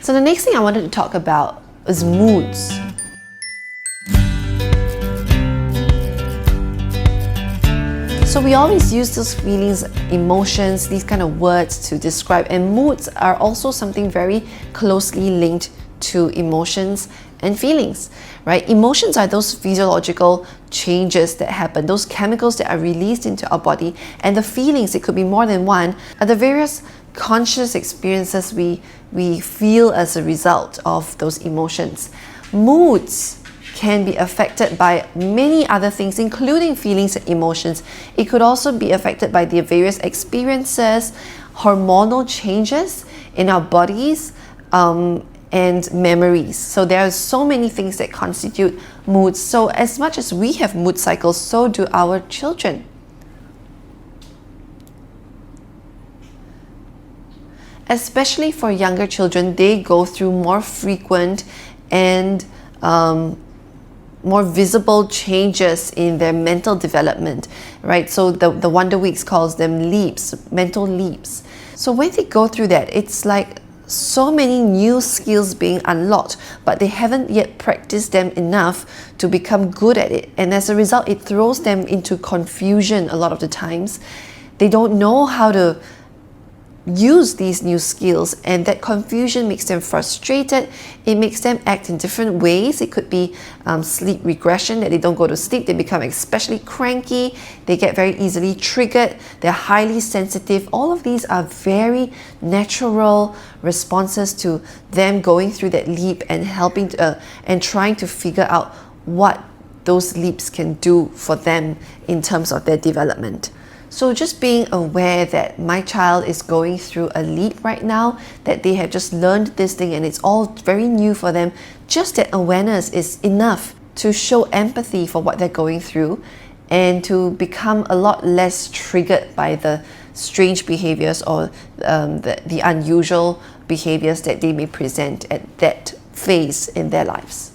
So the next thing I wanted to talk about is moods. So we always use those feelings, emotions, these kind of words to describe, and moods are also something very closely linked to emotions and feelings, right? Emotions are those physiological changes that happen, those chemicals that are released into our body, and the feelings, it could be more than one, are the various conscious experiences we feel as a result of those emotions. Moods can be affected by many other things, including feelings and emotions. It could also be affected by the various experiences, hormonal changes in our bodies, and memories. So there are so many things that constitute moods. So as much as we have mood cycles, so do our children. Especially for younger children, they go through more frequent and more visible changes in their mental development, right? So the Wonder Weeks calls them leaps, mental leaps. So when they go through that, it's like so many new skills being unlocked, but they haven't yet practiced them enough to become good at it. And as a result, it throws them into confusion a lot of the times. They don't know how to use these new skills, and that confusion makes them frustrated. It makes them act in different ways. It could be sleep regression, that they don't go to sleep, they become especially cranky, they get very easily triggered, they're highly sensitive. All of these are very natural responses to them going through that leap and helping to, and trying to figure out what those leaps can do for them in terms of their development. So just being aware that my child is going through a leap right now, that they have just learned this thing and it's all very new for them, just that awareness is enough to show empathy for what they're going through and to become a lot less triggered by the strange behaviours or the unusual behaviours that they may present at that phase in their lives.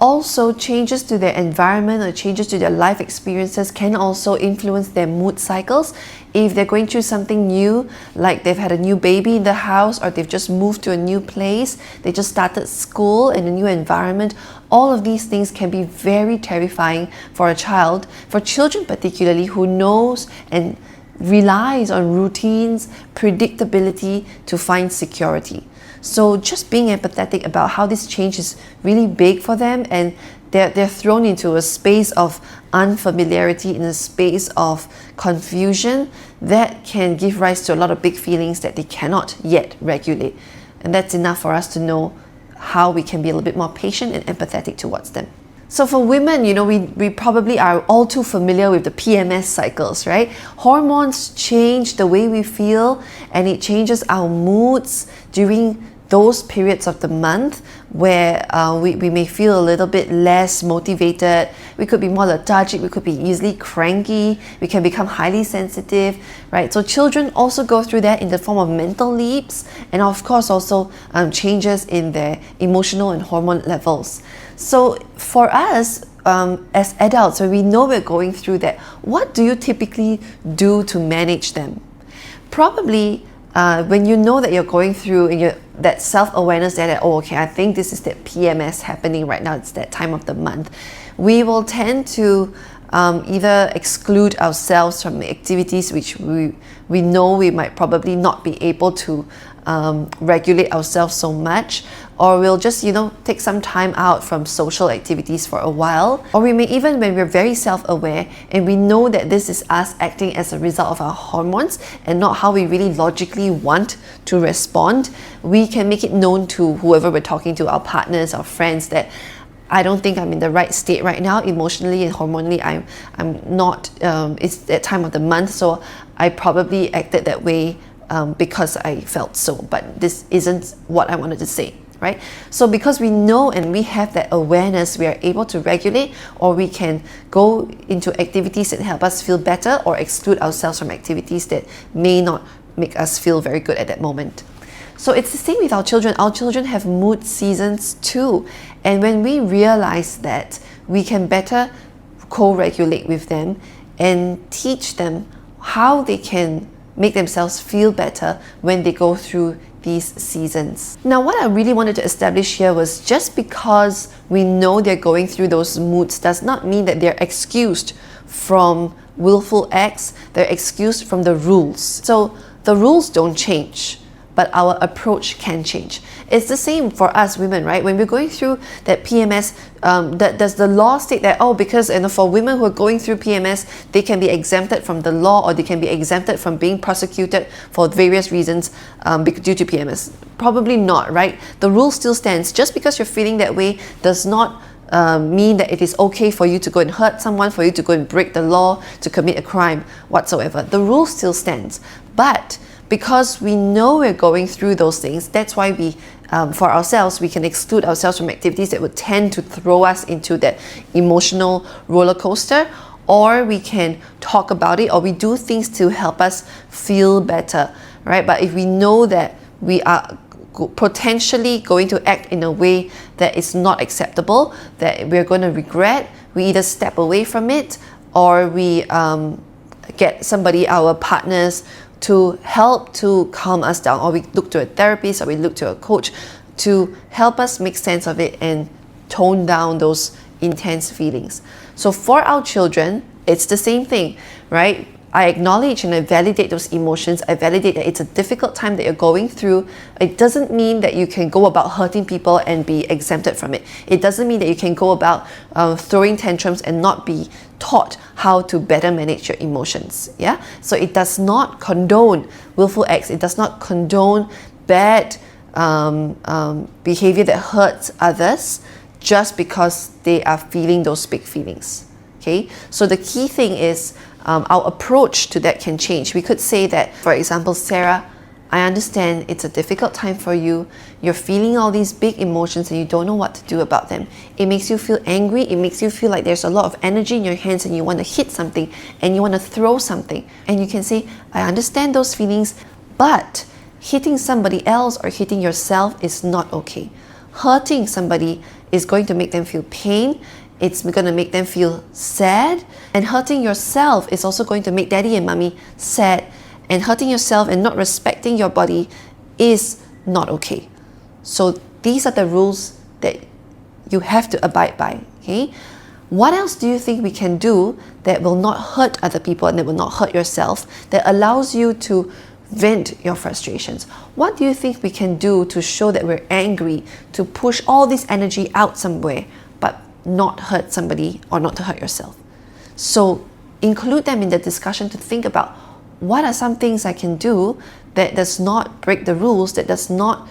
Also, changes to their environment or changes to their life experiences can also influence their mood cycles. If they're going through something new, like they've had a new baby in the house or they've just moved to a new place, they just started school in a new environment, all of these things can be very terrifying for a child, for children particularly, who knows and relies on routines, predictability to find security. So just being empathetic about how this change is really big for them, and they're thrown into a space of unfamiliarity, in a space of confusion, that can give rise to a lot of big feelings that they cannot yet regulate. And that's enough for us to know how we can be a little bit more patient and empathetic towards them. So for women, we probably are all too familiar with the PMS cycles, right? Hormones change the way we feel, and it changes our moods during those periods of the month where we may feel a little bit less motivated. We could be more lethargic, we could be easily cranky, we can become highly sensitive, right? So children also go through that in the form of mental leaps, and of course also changes in their emotional and hormone levels. So for us, as adults, when we know we're going through that, what do you typically do to manage them? Probably when you know that you're going through and that self-awareness that, I think this is that PMS happening right now, it's that time of the month, we will tend to either exclude ourselves from activities which we know we might probably not be able to regulate ourselves so much, or we'll just take some time out from social activities for a while. Or we may even, when we're very self-aware and we know that this is us acting as a result of our hormones and not how we really logically want to respond, we can make it known to whoever we're talking to, our partners, our friends, that I don't think I'm in the right state right now, emotionally and hormonally. I'm not, it's that time of the month, so I probably acted that way because I felt so, but this isn't what I wanted to say, right? So because we know and we have that awareness, we are able to regulate, or we can go into activities that help us feel better, or exclude ourselves from activities that may not make us feel very good at that moment. So it's the same with our children. Our children have mood seasons too. And when we realize that, we can better co-regulate with them and teach them how they can make themselves feel better when they go through these seasons. Now, what I really wanted to establish here was just because we know they're going through those moods does not mean that they're excused from willful acts, they're excused from the rules. So the rules don't change, but our approach can change. It's the same for us women, right? When we're going through that PMS, does the law state that, oh, because for women who are going through PMS, they can be exempted from the law, or they can be exempted from being prosecuted for various reasons due to PMS? Probably not, right? The rule still stands. Just because you're feeling that way does not mean that it is okay for you to go and hurt someone, for you to go and break the law, to commit a crime whatsoever. The rule still stands. But because we know we're going through those things, that's why we, for ourselves, we can exclude ourselves from activities that would tend to throw us into that emotional roller coaster, or we can talk about it, or we do things to help us feel better, right? But if we know that we are potentially going to act in a way that is not acceptable, that we're going to regret, we either step away from it, or we get somebody, our partners, to help to calm us down, or we look to a therapist, or we look to a coach to help us make sense of it and tone down those intense feelings. So for our children, it's the same thing, right? I acknowledge and I validate those emotions. I validate that it's a difficult time that you're going through. It doesn't mean that you can go about hurting people and be exempted from it. It doesn't mean that you can go about throwing tantrums and not be taught how to better manage your emotions. Yeah. So it does not condone willful acts. It does not condone bad behavior that hurts others just because they are feeling those big feelings. Okay. So the key thing is, our approach to that can change. We could say that, for example, Sarah, I understand it's a difficult time for you. You're feeling all these big emotions and you don't know what to do about them. It makes you feel angry. It makes you feel like there's a lot of energy in your hands and you want to hit something and you want to throw something. And you can say, I understand those feelings, but hitting somebody else or hitting yourself is not okay. Hurting somebody is going to make them feel pain. It's going to make them feel sad, and hurting yourself is also going to make daddy and mommy sad, and hurting yourself and not respecting your body is not okay. So these are the rules that you have to abide by. Okay? What else do you think we can do that will not hurt other people and that will not hurt yourself, that allows you to vent your frustrations? What do you think we can do to show that we're angry, to push all this energy out somewhere, but not hurt somebody or not to hurt yourself? So include them in the discussion to think about, what are some things I can do that does not break the rules, that does not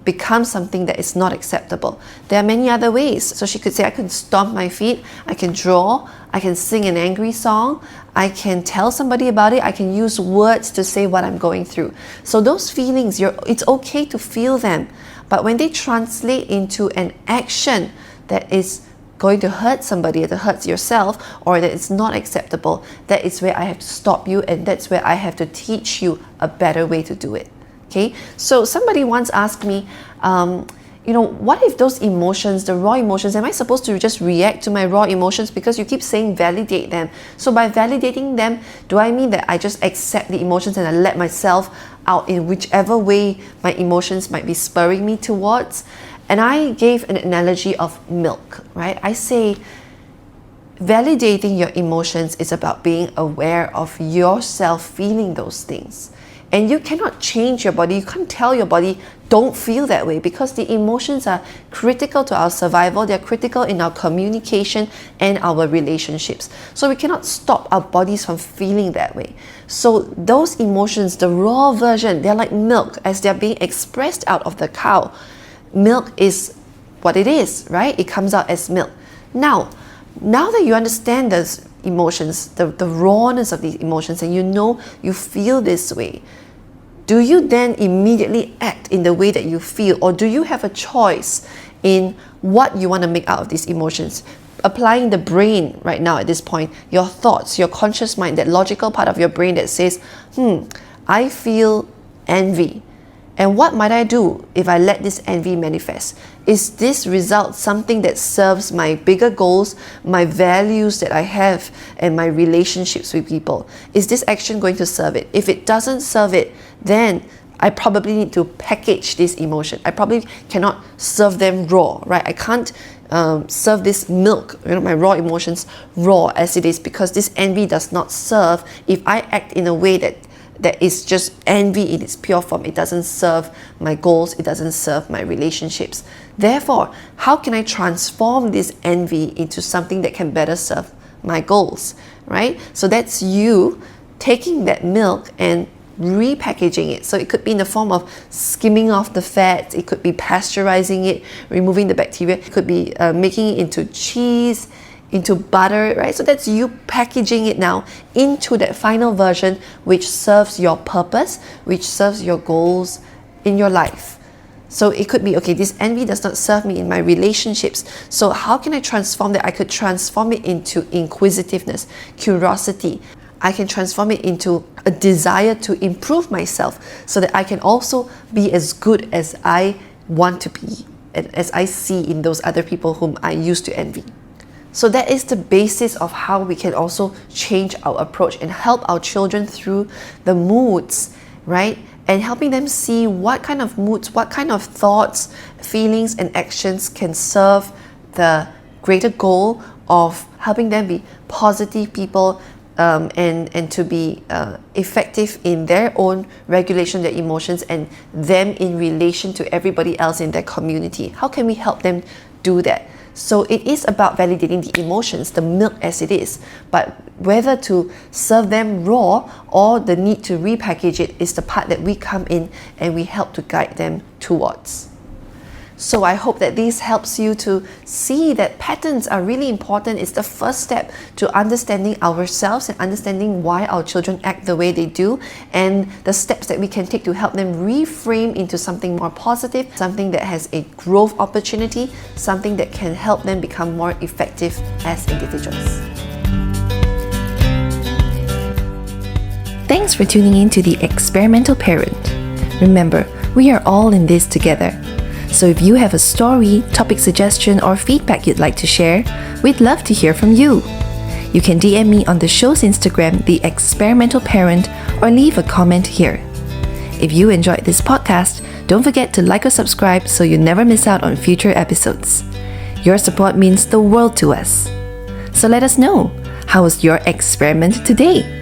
become something that is not acceptable. There are many other ways. So she could say, I can stomp my feet, I can draw, I can sing an angry song, I can tell somebody about it, I can use words to say what I'm going through. So those feelings, it's okay to feel them, but when they translate into an action that is going to hurt somebody, that hurts yourself, or that it's not acceptable, that is where I have to stop you, and that's where I have to teach you a better way to do it. Okay, so somebody once asked me, what if those emotions, the raw emotions, am I supposed to just react to my raw emotions? Because you keep saying validate them. So by validating them, do I mean that I just accept the emotions and I let myself out in whichever way my emotions might be spurring me towards? And I gave an analogy of milk, right? I say validating your emotions is about being aware of yourself feeling those things. And you cannot change your body. You can't tell your body, don't feel that way, because the emotions are critical to our survival. They're critical in our communication and our relationships. So we cannot stop our bodies from feeling that way. So those emotions, the raw version, they're like milk as they're being expressed out of the cow. Milk is what it is, right? It comes out as milk. Now that you understand those emotions, the rawness of these emotions, and you know you feel this way, do you then immediately act in the way that you feel, or do you have a choice in what you want to make out of these emotions? Applying the brain right now at this point, your thoughts, your conscious mind, that logical part of your brain that says, I feel envy. And what might I do if I let this envy manifest? Is this result something that serves my bigger goals, my values that I have, and my relationships with people? Is this action going to serve it? If it doesn't serve it, then I probably need to package this emotion. I probably cannot serve them raw, right? I can't serve this milk, my raw emotions raw as it is, because this envy does not serve. If I act in a way that is just envy in its pure form, it doesn't serve my goals, it doesn't serve my relationships. Therefore, how can I transform this envy into something that can better serve my goals, right? So that's you taking that milk and repackaging it. So it could be in the form of skimming off the fats, it could be pasteurizing it, removing the bacteria, it could be making it into cheese, into butter, right? So that's you packaging it now into that final version which serves your purpose, which serves your goals in your life. So it could be, okay, this envy does not serve me in my relationships. So how can I transform that? I could transform it into inquisitiveness, curiosity. I can transform it into a desire to improve myself so that I can also be as good as I want to be and as I see in those other people whom I used to envy. So that is the basis of how we can also change our approach and help our children through the moods, right? And helping them see what kind of moods, what kind of thoughts, feelings, and actions can serve the greater goal of helping them be positive people, and to be effective in their own regulation, their emotions, and them in relation to everybody else in their community. How can we help them do that? So it is about validating the emotions, the milk as it is, but whether to serve them raw or the need to repackage it is the part that we come in and we help to guide them towards. So I hope that this helps you to see that patterns are really important. It's the first step to understanding ourselves and understanding why our children act the way they do, and the steps that we can take to help them reframe into something more positive, something that has a growth opportunity, something that can help them become more effective as individuals. Thanks for tuning in to the Experimental Parent. Remember, we are all in this together. So if you have a story, topic suggestion, or feedback you'd like to share, we'd love to hear from you. You can DM me on the show's Instagram, The Experimental Parent, or leave a comment here. If you enjoyed this podcast, don't forget to like or subscribe so you never miss out on future episodes. Your support means the world to us. So let us know, how was your experiment today?